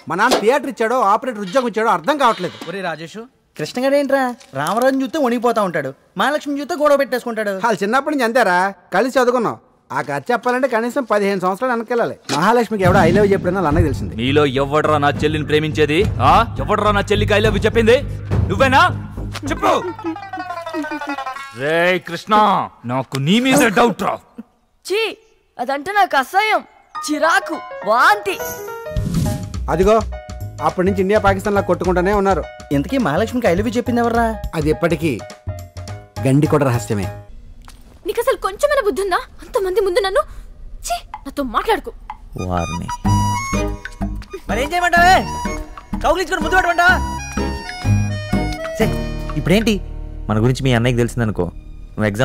మా నాన్న థియేటర్ ఇచ్చాడో ఆపరేటర్ ఉద్యోగం ఇచ్చాడో అర్థం కావట్లేదు. ఒరే రాజేష్, కృష్ణగాడు ఏంట్రా రామరాజు చూస్తే వణిగిపోతా ఉంటాడు, మహాలక్ష్మి చూస్తే గొడవ పెట్టేసుకుంటాడు. వాళ్ళు చిన్నప్పటి నుంచి అంతేరా, కలిసి చదువుకున్నాం. ఆ కథ చెప్పాలంటే కనీసం 15 సంవత్సరాలు వెనకెళ్ళాలి. మహాలక్ష్మికి ఎవడో ఐ లవ్ చెప్పినా అన్నకి తెలిసింది. నీలో ఎవడరా నా చెల్లిని ప్రేమించేది? ఎవడరా నా చెల్లికి ఐ లవ్ చెప్పింది? నువ్వేనా? చెప్పు. రే కృష్ణ, నాకు నీ మీద డౌట్ రా. చీ, అదంటే నాకు అసహ్యం, చిరాకు, వాంతి. అదిగో అప్పటి నుంచి ఇండియా పాకిస్తాన్ లా కొట్టుకుంటూనే ఉన్నారు. ఇంతకీ మహాలక్ష్మికి ఐ లవ్ చెప్పింది ఎవర్రా? అది ఎప్పటికీ గండి కూడా రహస్యమే. నీకు అసలు కొంచెమైనా బుద్ధి ఉందా? అంతమంది ముందు నన్ను నాతో మాట్లాడుకో. వారిని మరేం చేయమంటావే? కౌగిలించుకొని ముద్దు పెట్టమంటావా? ఇప్పుడేంటి మన గురించి మీ అన్నయ్యకి తెలిసిందనుకో, నువ్వు ఎగ్జామ్